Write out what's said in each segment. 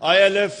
ILF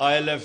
ILF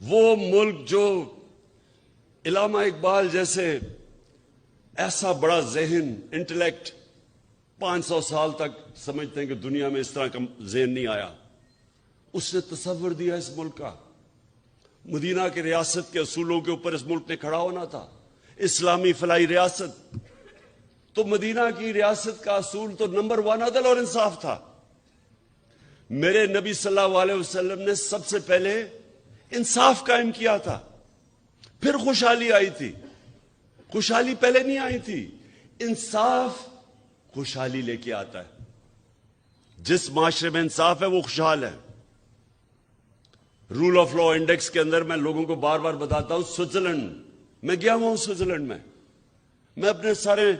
وہ ملک جو علامہ اقبال جیسے ایسا بڑا ذہن، انٹلیکٹ 500 سال تک سمجھتے ہیں کہ دنیا میں اس طرح کا ذہن نہیں آیا، اس نے تصور دیا اس ملک کا. مدینہ کی ریاست کے اصولوں کے اوپر اس ملک نے کھڑا ہونا تھا. اسلامی فلاحی ریاست، تو مدینہ کی ریاست کا اصول تو نمبر 1 عدل اور انصاف تھا. میرے نبی صلی اللہ علیہ وسلم نے سب سے پہلے انصاف قائم کیا تھا، پھر خوشحالی آئی تھی. خوشحالی پہلے نہیں آئی تھی، انصاف خوشحالی لے کے آتا ہے. جس معاشرے میں انصاف ہے وہ خوشحال ہے. رول آف لا انڈیکس کے اندر میں لوگوں کو بار بار بتاتا ہوں، سوئٹزرلینڈ میں گیا ہوا ہوں. سوئٹزرلینڈ میں اپنے سارے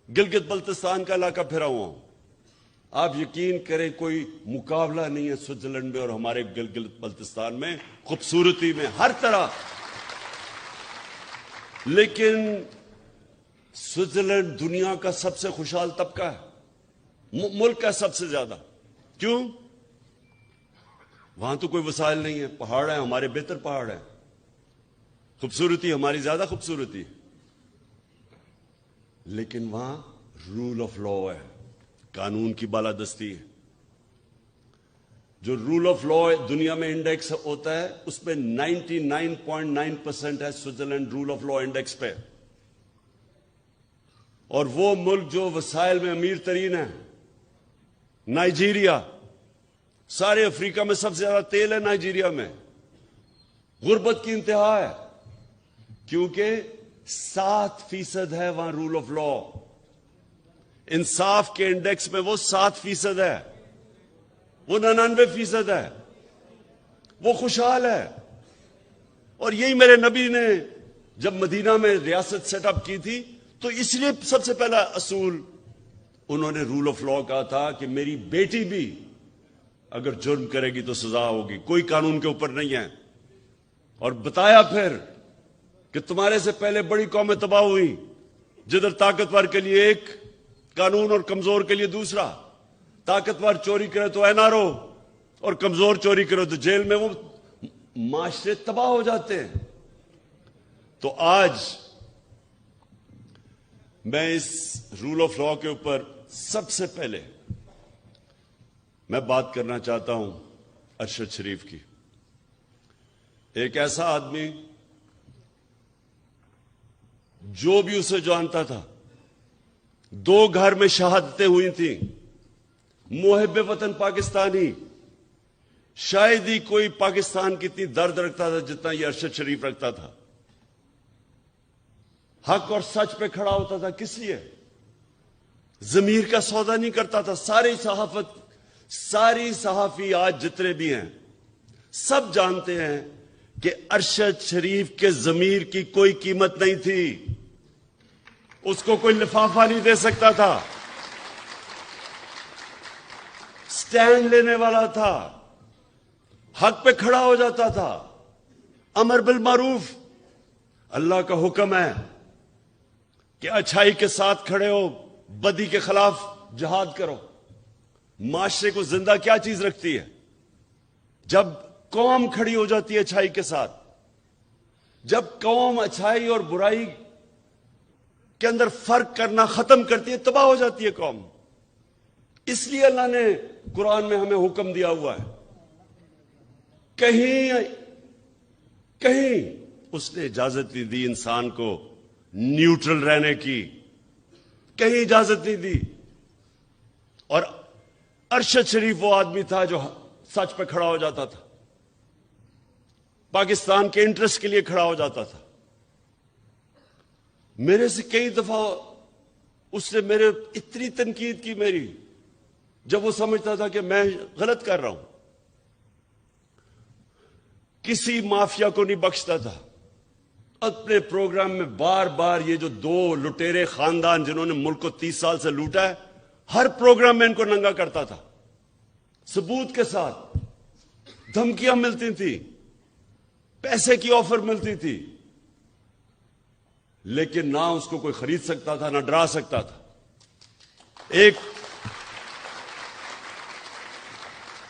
گلگت بلتستان کا علاقہ پھرا ہوا ہوں. آپ یقین کریں کوئی مقابلہ نہیں ہے سوئٹزرلینڈ میں اور ہمارے گلگت بلتستان میں، خوبصورتی میں، ہر طرح. لیکن سوئٹزرلینڈ دنیا کا سب سے خوشحال طبقہ ہے، ملک کا سب سے زیادہ. کیوں؟ وہاں تو کوئی وسائل نہیں ہے، پہاڑ ہیں، ہمارے بہتر پہاڑ ہیں، خوبصورتی ہماری زیادہ خوبصورتی ہے. لیکن وہاں رول آف لا ہے، قانون کی بالادستی ہے. جو رول آف لا دنیا میں انڈیکس ہوتا ہے اس پہ 99.9% ہے Switzerland rule of law index پہ. اور وہ ملک جو وسائل میں امیر ترین ہے، نائجیریا، سارے افریقہ میں سب سے زیادہ تیل ہے نائجیریا میں. غربت کی انتہا ہے کیونکہ 7% ہے وہاں رول آف لا. انصاف کے انڈیکس میں وہ 7% ہے، وہ 99% ہے. وہ خوشحال ہے. اور یہی میرے نبی نے جب مدینہ میں ریاست سیٹ اپ کی تھی تو اس لیے سب سے پہلا اصول انہوں نے رول آف لا کہا تھا کہ میری بیٹی بھی اگر جرم کرے گی تو سزا ہوگی، کوئی قانون کے اوپر نہیں ہے. اور بتایا پھر کہ تمہارے سے پہلے بڑی قومیں تباہ ہوئی جدھر طاقتور کے لیے ایک قانون اور کمزور کے لیے دوسرا. طاقتور چوری کرے تو این آر او اور کمزور چوری کرے تو جیل میں. وہ معاشرے تباہ ہو جاتے ہیں. تو آج میں اس رول آف لا کے اوپر سب سے پہلے میں بات کرنا چاہتا ہوں ارشد شریف کی. ایک ایسا آدمی جو بھی اسے جانتا تھا، 2 گھر میں شہادتیں ہوئی تھیں، محب وطن پاکستانی. شاید ہی کوئی پاکستان کی اتنی درد رکھتا تھا جتنا یہ ارشد شریف رکھتا تھا. حق اور سچ پہ کھڑا ہوتا تھا. کس لیے؟ ضمیر کا سودا نہیں کرتا تھا. ساری صحافی آج جتنے بھی ہیں سب جانتے ہیں کہ ارشد شریف کے ضمیر کی کوئی قیمت نہیں تھی. اس کو کوئی لفافہ نہیں دے سکتا تھا. سٹینڈ لینے والا تھا، حق پہ کھڑا ہو جاتا تھا. امر بالمعروف، اللہ کا حکم ہے کہ اچھائی کے ساتھ کھڑے ہو، بدی کے خلاف جہاد کرو. معاشرے کو زندہ کیا چیز رکھتی ہے؟ جب قوم کھڑی ہو جاتی ہے اچھائی کے ساتھ. جب قوم اچھائی اور برائی کے اندر فرق کرنا ختم کرتی ہے، تباہ ہو جاتی ہے قوم. اس لیے اللہ نے قرآن میں ہمیں حکم دیا ہوا ہے. کہیں اس نے اجازت نہیں دی انسان کو نیوٹرل رہنے کی، کہیں اجازت نہیں دی. اور ارشد شریف وہ آدمی تھا جو سچ پہ کھڑا ہو جاتا تھا، پاکستان کے انٹرسٹ کے لیے کھڑا ہو جاتا تھا. میرے سے کئی دفعہ اس نے میرے اتنی تنقید کی میری، جب وہ سمجھتا تھا کہ میں غلط کر رہا ہوں. کسی مافیا کو نہیں بخشتا تھا. اپنے پروگرام میں بار بار یہ جو 2 لٹیرے خاندان جنہوں نے ملک کو 30 سال سے لوٹا ہے، ہر پروگرام میں ان کو ننگا کرتا تھا، ثبوت کے ساتھ. دھمکیاں ملتی تھیں، پیسے کی آفر ملتی تھی، لیکن نہ اس کو کوئی خرید سکتا تھا، نہ ڈرا سکتا تھا.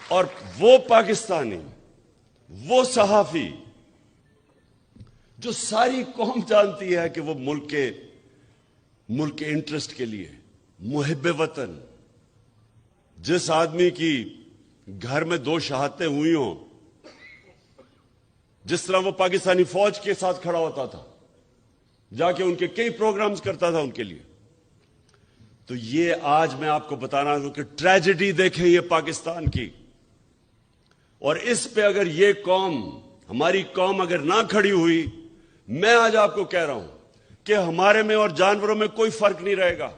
اور وہ پاکستانی، وہ صحافی جو ساری قوم جانتی ہے کہ وہ ملک کے انٹرسٹ کے لیے محب وطن، جس آدمی کی گھر میں 2 شہادتیں ہوئی ہوں، جس طرح وہ پاکستانی فوج کے ساتھ کھڑا ہوتا تھا، جا کے ان کے کئی پروگرامز کرتا تھا ان کے لیے. تو یہ آج میں آپ کو بتانا ہوں کہ ٹریجڈی دیکھیں یہ پاکستان کی، اور اس پہ اگر یہ قوم، ہماری قوم اگر نہ کھڑی ہوئی، میں آج آپ کو کہہ رہا ہوں کہ ہمارے میں اور جانوروں میں کوئی فرق نہیں رہے گا.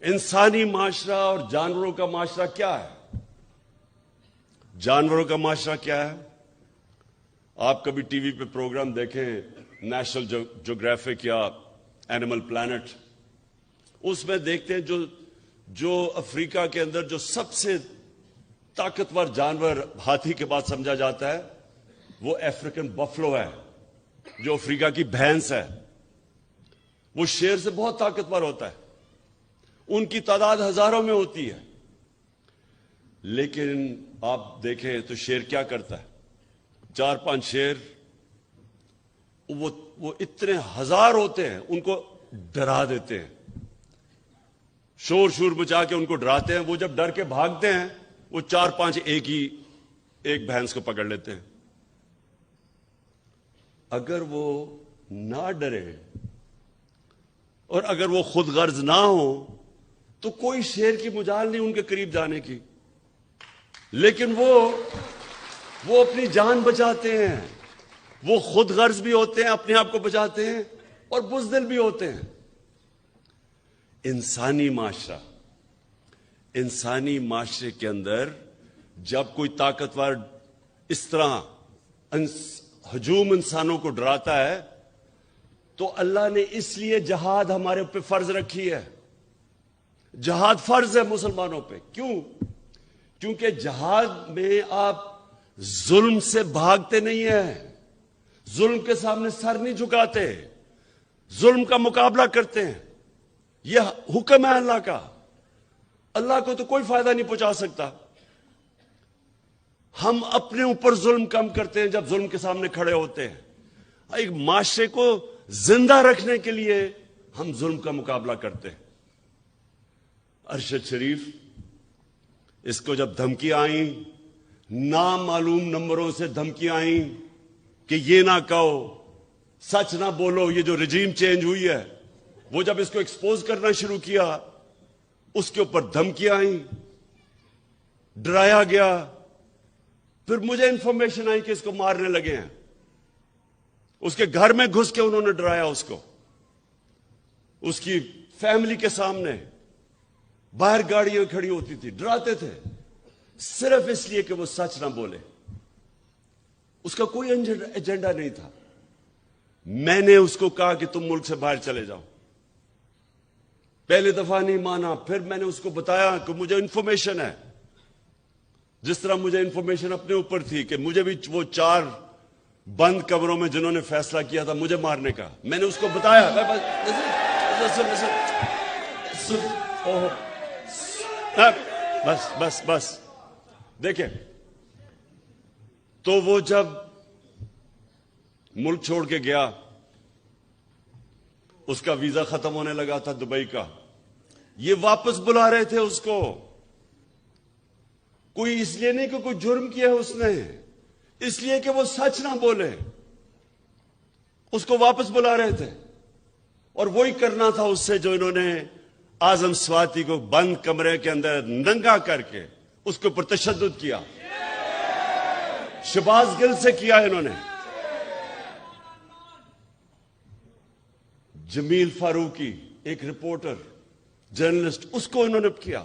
انسانی معاشرہ اور جانوروں کا معاشرہ کیا ہے؟ جانوروں کا معاشرہ کیا ہے؟ آپ کبھی ٹی وی پہ پروگرام دیکھیں، نیشنل جیوگرافک یا اینیمل پلانٹ، اس میں دیکھتے ہیں جو افریقہ کے اندر جو سب سے طاقتور جانور ہاتھی کے بعد سمجھا جاتا ہے وہ افریقن بفلو ہے، جو افریقہ کی بھینس ہے. وہ شیر سے بہت طاقتور ہوتا ہے، ان کی تعداد ہزاروں میں ہوتی ہے. لیکن آپ دیکھیں تو شیر کیا کرتا ہے؟ 4-5 شیر، وہ اتنے ہزار ہوتے ہیں، ان کو ڈرا دیتے ہیں، شور مچا کے ان کو ڈراتے ہیں. وہ جب ڈر کے بھاگتے ہیں، وہ 4-5 ایک بھینس کو پکڑ لیتے ہیں. اگر وہ نہ ڈرے اور اگر وہ خود غرض نہ ہو تو کوئی شیر کی مجال نہیں ان کے قریب جانے کی. لیکن وہ اپنی جان بچاتے ہیں، وہ خود غرض بھی ہوتے ہیں، اپنے آپ کو بچاتے ہیں، اور بزدل بھی ہوتے ہیں. انسانی معاشرے کے اندر جب کوئی طاقتور اس طرح ہجوم انسانوں کو ڈراتا ہے تو اللہ نے اس لیے جہاد ہمارے اوپر فرض رکھی ہے. جہاد فرض ہے مسلمانوں پہ. کیوں؟ کیونکہ جہاد میں آپ ظلم سے بھاگتے نہیں ہیں، ظلم کے سامنے سر نہیں جھکاتے، ظلم کا مقابلہ کرتے ہیں. یہ حکم ہے اللہ کا. اللہ کو تو کوئی فائدہ نہیں پہنچا سکتا. ہم اپنے اوپر ظلم کم کرتے ہیں جب ظلم کے سامنے کھڑے ہوتے ہیں. ایک معاشرے کو زندہ رکھنے کے لیے ہم ظلم کا مقابلہ کرتے ہیں. ارشد شریف، اس کو جب دھمکی آئیں، نامعلوم نمبروں سے دھمکی آئیں کہ یہ نہ کہو، سچ نہ بولو، یہ جو رجیم چینج ہوئی ہے، وہ جب اس کو ایکسپوز کرنا شروع کیا، اس کے اوپر دھمکیاں آئیں، ڈرایا گیا. پھر مجھے انفارمیشن آئی کہ اس کو مارنے لگے ہیں. اس کے گھر میں گھس کے انہوں نے ڈرایا اس کو، اس کی فیملی کے سامنے. باہر گاڑیاں کھڑی ہوتی تھی، ڈراتے تھے، صرف اس لیے کہ وہ سچ نہ بولے. اس کا کوئی ایجنڈا نہیں تھا. میں نے اس کو کہا کہ تم ملک سے باہر چلے جاؤ. پہلے دفعہ نہیں مانا. پھر میں نے اس کو بتایا کہ مجھے انفارمیشن ہے، جس طرح مجھے انفارمیشن اپنے اوپر تھی کہ مجھے بھی وہ 4 بند کمروں میں جنہوں نے فیصلہ کیا تھا مجھے مارنے کا، میں نے اس کو بتایا. بس دیکھیں، تو وہ جب ملک چھوڑ کے گیا، اس کا ویزا ختم ہونے لگا تھا دبئی کا. یہ واپس بلا رہے تھے اس کو. کوئی اس لیے نہیں کہ کوئی جرم کیا ہے اس نے، اس لیے کہ وہ سچ نہ بولے. اس کو واپس بلا رہے تھے، اور وہی کرنا تھا اس سے جو انہوں نے اعظم سواتی کو بند کمرے کے اندر ننگا کر کے اس کے اوپر تشدد کیا. شہباز گل سے کیا انہوں نے. جمیل فاروقی، ایک رپورٹر جرنلسٹ، اس کو انہوں نے کیا.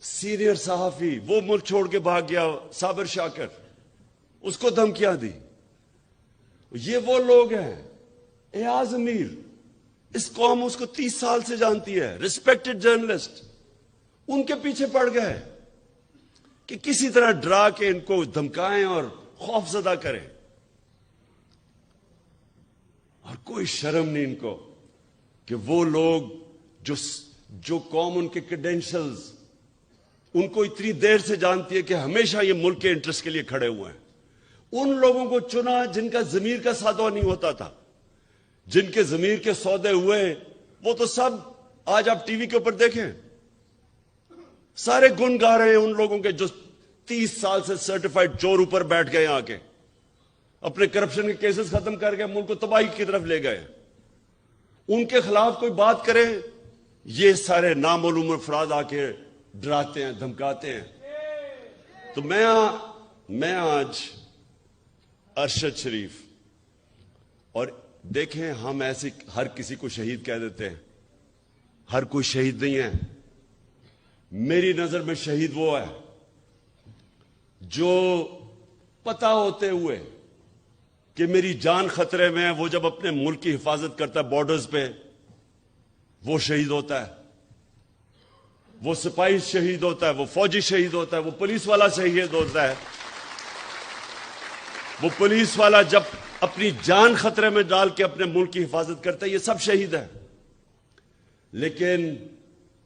سینئر صحافی، وہ ملک چھوڑ کے بھاگ گیا، صابر شاکر، اس کو دھمکیاں دی. یہ وہ لوگ ہیں. ایاز امیر، اس قوم اس کو 30 سال سے جانتی ہے، ریسپیکٹڈ جرنلسٹ. ان کے پیچھے پڑ گئے کہ کسی طرح ڈرا کے ان کو دھمکائیں اور خوف زدہ کریں. اور کوئی شرم نہیں ان کو کہ وہ لوگ جو قوم ان کے کریڈینشلز ان کو اتنی دیر سے جانتی ہے کہ ہمیشہ یہ ملک کے انٹرسٹ کے لیے کھڑے ہوئے ہیں، ان لوگوں کو چنا جن کا ضمیر کا سودا نہیں ہوتا تھا. جن کے ضمیر کے سودے ہوئے وہ تو سب آج آپ ٹی وی کے اوپر دیکھیں سارے گن گا رہے ہیں ان لوگوں کے جو 30 سال سے سرٹیفائیڈ چور اوپر بیٹھ گئے آ کے اپنے کرپشن کے کیسز ختم کر کے ملک کو تباہی کی طرف لے گئے. ان کے خلاف کوئی بات کرے یہ سارے نامعلوم افراد آ کے ڈراتے ہیں دھمکاتے ہیں. تو میں آج ارشد شریف اور دیکھیں ہم ایسے ہر کسی کو شہید کہہ دیتے ہیں. ہر کوئی شہید نہیں ہے. میری نظر میں شہید وہ ہے جو پتا ہوتے ہوئے کہ میری جان خطرے میں ہے وہ جب اپنے ملک کی حفاظت کرتا ہے بارڈرز پہ وہ شہید ہوتا ہے. وہ سپاہی شہید ہوتا ہے, وہ فوجی شہید ہوتا ہے, وہ پولیس والا شہید ہوتا ہے. وہ پولیس والا جب اپنی جان خطرے میں ڈال کے اپنے ملک کی حفاظت کرتا ہے, یہ سب شہید ہے. لیکن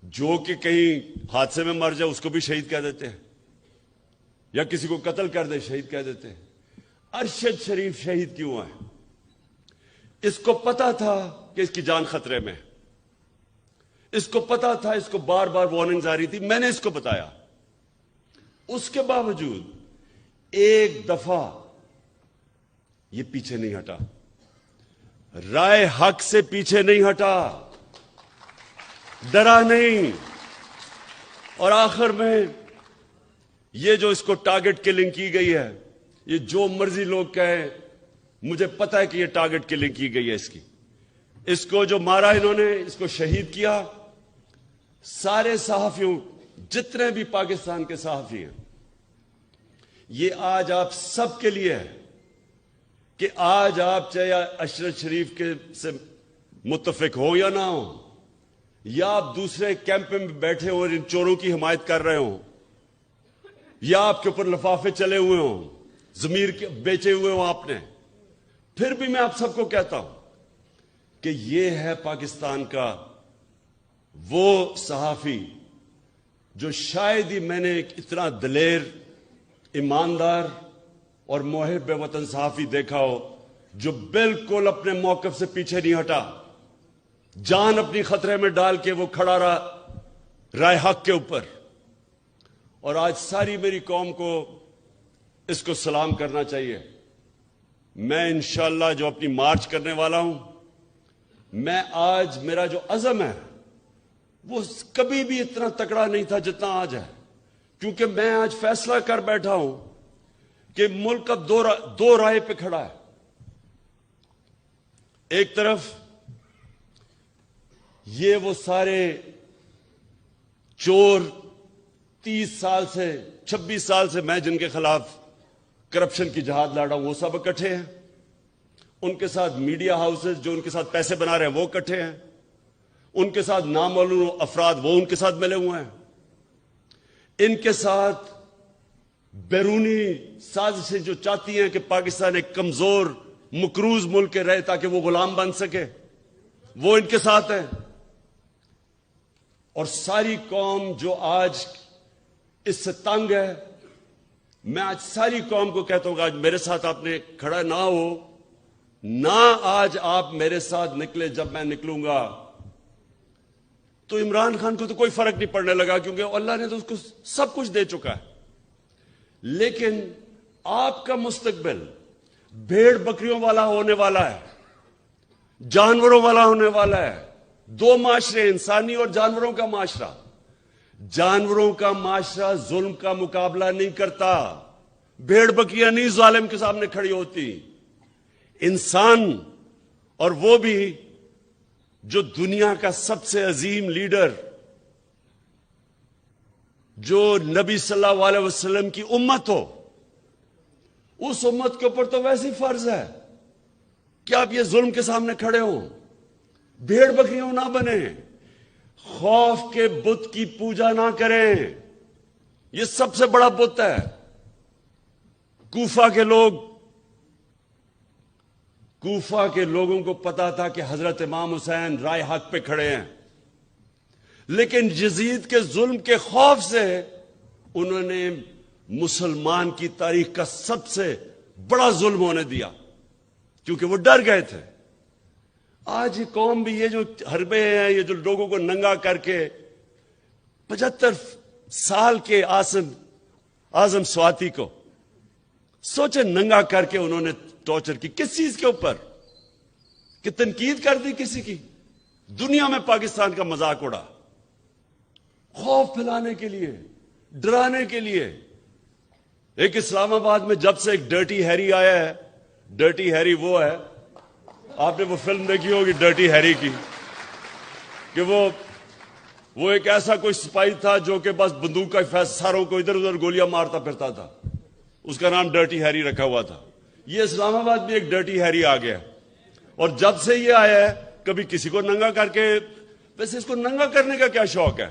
جو کہ کہیں حادثے میں مر جائے اس کو بھی شہید کہہ دیتے ہیں, یا کسی کو قتل کر دے شہید کہہ دیتے ہیں. ارشد شریف شہید کیوں ہے؟ اس کو پتا تھا کہ اس کی جان خطرے میں, اس کو پتا تھا, اس کو بار بار وارننگز آ رہی تھی, میں نے اس کو بتایا. اس کے باوجود ایک دفعہ یہ پیچھے نہیں ہٹا, رائے حق سے پیچھے نہیں ہٹا, ڈرا نہیں. اور آخر میں یہ جو اس کو ٹارگٹ کلنگ کی گئی ہے, یہ جو مرضی لوگ کہیں, مجھے پتا ہے کہ یہ ٹارگٹ کلنگ کی گئی ہے اس کی. اس کو جو مارا انہوں نے, اس کو شہید کیا. سارے صحافیوں جتنے بھی پاکستان کے صحافی ہیں, یہ آج آپ سب کے لیے ہے کہ آج آپ چاہے ارشد شریف کے سے متفق ہو یا نہ ہو, یا آپ دوسرے کیمپ میں بیٹھے ہو اور ان چوروں کی حمایت کر رہے ہوں, یا آپ کے اوپر لفافے چلے ہوئے ہوں, ضمیر کے بیچے ہوئے ہوں آپ نے, پھر بھی میں آپ سب کو کہتا ہوں کہ یہ ہے پاکستان کا وہ صحافی جو شاید ہی میں نے اتنا دلیر, ایماندار اور محب وطن صحافی دیکھا ہو جو بالکل اپنے موقف سے پیچھے نہیں ہٹا, جان اپنی خطرے میں ڈال کے وہ کھڑا رہا رائے حق کے اوپر. اور آج ساری میری قوم کو اس کو سلام کرنا چاہیے. میں انشاءاللہ جو اپنی مارچ کرنے والا ہوں, میں آج میرا جو عزم ہے وہ کبھی بھی اتنا تکڑا نہیں تھا جتنا آج ہے, کیونکہ میں آج فیصلہ کر بیٹھا ہوں کہ ملک اب دو رائے پہ کھڑا ہے. ایک طرف یہ وہ سارے چور 30 سال سے 26 سال سے میں جن کے خلاف کرپشن کی جہاد لڑا ہوں وہ سب اکٹھے ہیں. ان کے ساتھ میڈیا ہاؤسز جو ان کے ساتھ پیسے بنا رہے ہیں وہ اکٹھے ہیں. ان کے ساتھ نامعلوم افراد وہ ان کے ساتھ ملے ہوئے ہیں. ان کے ساتھ بیرونی سازشیں جو چاہتی ہیں کہ پاکستان ایک کمزور مقروض ملک رہے تاکہ وہ غلام بن سکے, وہ ان کے ساتھ ہیں. اور ساری قوم جو آج اس سے تنگ ہے, میں آج ساری قوم کو کہتا ہوں کہ آج میرے ساتھ آپ نے کھڑا نہ ہو, نہ آج آپ میرے ساتھ نکلے, جب میں نکلوں گا تو عمران خان کو تو کوئی فرق نہیں پڑنے لگا کیونکہ اللہ نے تو اس کو سب کچھ دے چکا ہے. لیکن آپ کا مستقبل بھیڑ بکریوں والا ہونے والا ہے, جانوروں والا ہونے والا ہے. دو معاشرے, انسانی اور جانوروں کا معاشرہ. جانوروں کا معاشرہ ظلم کا مقابلہ نہیں کرتا, بھیڑ بکریاں نہیں ظالم کے سامنے کھڑی ہوتی. انسان, اور وہ بھی جو دنیا کا سب سے عظیم لیڈر, جو نبی صلی اللہ علیہ وسلم کی امت ہو, اس امت کے اوپر تو ویسے فرض ہے کہ آپ یہ ظلم کے سامنے کھڑے ہوں, بھیڑ بکریوں نہ بنیں, خوف کے بت کی پوجا نہ کریں. یہ سب سے بڑا بت ہے. کوفہ کے لوگوں کو پتا تھا کہ حضرت امام حسین رائے حق پہ کھڑے ہیں, لیکن یزید کے ظلم کے خوف سے انہوں نے مسلمان کی تاریخ کا سب سے بڑا ظلم ہونے دیا کیونکہ وہ ڈر گئے تھے. آج یہ قوم بھی، یہ جو حربے ہیں، یہ جو لوگوں کو ننگا کر کے 75 سال کے اعظم سواتی کو سوچے ننگا کر کے انہوں نے ٹارچر کی. کس چیز کے اوپر؟ کہ تنقید کر دی کسی کی. دنیا میں پاکستان کا مذاق اڑا، خوف پھیلانے کے لیے، ڈرانے کے لیے. ایک اسلام آباد میں جب سے ایک ڈرٹی ہیری آیا ہے، ڈرٹی ہیری وہ ہے، آپ نے وہ فلم دیکھی ہوگی ڈرٹی ہیری کی، کہ وہ ایک ایسا کوئی سپاہی تھا جو کہ بس بندوق کا ساروں کو ادھر ادھر گولیاں مارتا پھرتا تھا. اس کا نام ڈرٹی ہیری رکھا ہوا تھا. یہ اسلام آباد میں ایک ڈرٹی ہیری آ گیا، اور جب سے یہ آیا ہے کبھی کسی کو ننگا کر کے. ویسے اس کو ننگا کرنے کا کیا شوق ہے؟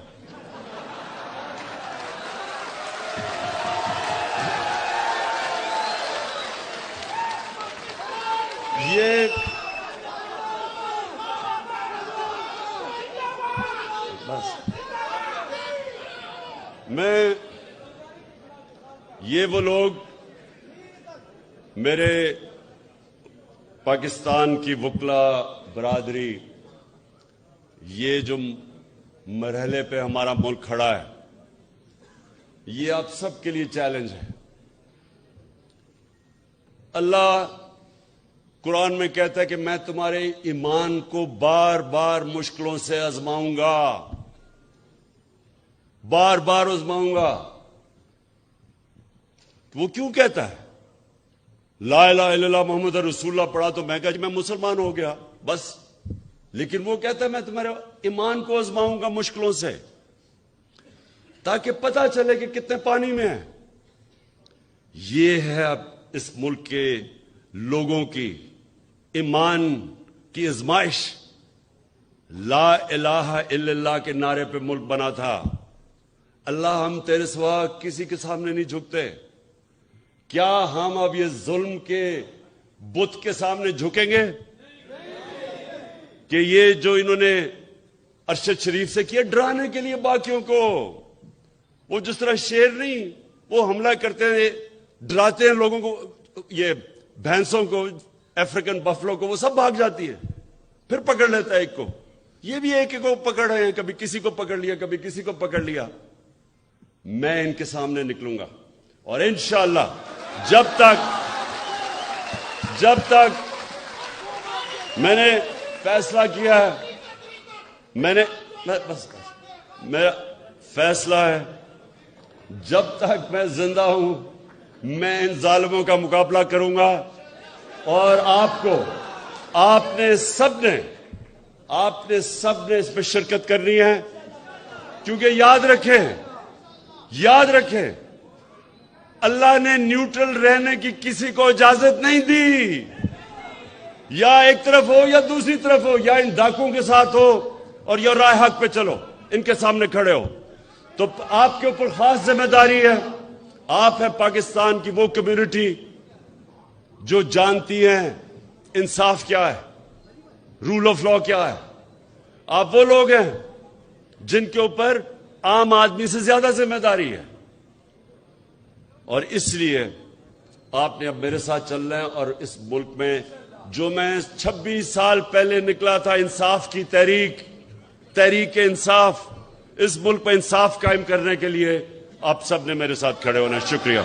یہ وہ لوگ میرے پاکستان کی وکلا برادری، یہ جو مرحلے پہ ہمارا ملک کھڑا ہے، یہ آپ سب کے لیے چیلنج ہے. اللہ قرآن میں کہتا ہے کہ میں تمہارے ایمان کو بار بار مشکلوں سے آزماؤں گا، بار بار آزماؤں گا. وہ کیوں کہتا ہے؟ لا الہ الا اللہ محمد رسول اللہ پڑھا تو میں کہا جی میں مسلمان ہو گیا بس. لیکن وہ کہتا ہے میں تمہارے ایمان کو آزماؤں گا مشکلوں سے، تاکہ پتہ چلے کہ کتنے پانی میں ہے. یہ ہے اب اس ملک کے لوگوں کی ایمان کی آزمائش. لا الہ الا اللہ کے نعرے پہ ملک بنا تھا. اللہ ہم تیرے سوا کسی کے سامنے نہیں جھکتے. کیا ہم اب یہ ظلم کے بت کے سامنے جھکیں گے کہ یہ جو انہوں نے ارشد شریف سے کیا ڈرانے کے لیے باقیوں کو؟ وہ جس طرح شیر نہیں، وہ حملہ کرتے ہیں، ڈراتے ہیں لوگوں کو، یہ بھینسوں کو، افریقن بفلو کو، وہ سب بھاگ جاتی ہے، پھر پکڑ لیتا ہے ایک کو. یہ بھی ایک کو پکڑ رہے ہیں، کبھی کسی کو پکڑ لیا، کبھی کسی کو پکڑ لیا. میں ان کے سامنے نکلوں گا، اور انشاءاللہ جب تک میں نے فیصلہ کیا ہے، بس میرا فیصلہ ہے، جب تک میں زندہ ہوں میں ان ظالموں کا مقابلہ کروں گا. اور آپ نے سب نے اس پہ شرکت کرنی ہے. کیونکہ یاد رکھیں اللہ نے نیوٹرل رہنے کی کسی کو اجازت نہیں دی. یا ایک طرف ہو یا دوسری طرف ہو، یا ان ڈاکوؤں کے ساتھ ہو اور یا راہ حق پہ چلو، ان کے سامنے کھڑے ہو. تو آپ کے اوپر خاص ذمہ داری ہے. آپ ہے پاکستان کی وہ کمیونٹی جو جانتی ہیں انصاف کیا ہے، رول آف لا کیا ہے. آپ وہ لوگ ہیں جن کے اوپر عام آدمی سے زیادہ ذمہ داری ہے. اور اس لیے آپ نے اب میرے ساتھ چلنا ہے، اور اس ملک میں جو میں 26 سال پہلے نکلا تھا انصاف کی تحریک انصاف، اس ملک پہ انصاف قائم کرنے کے لیے آپ سب نے میرے ساتھ کھڑے ہونا ہے. شکریہ.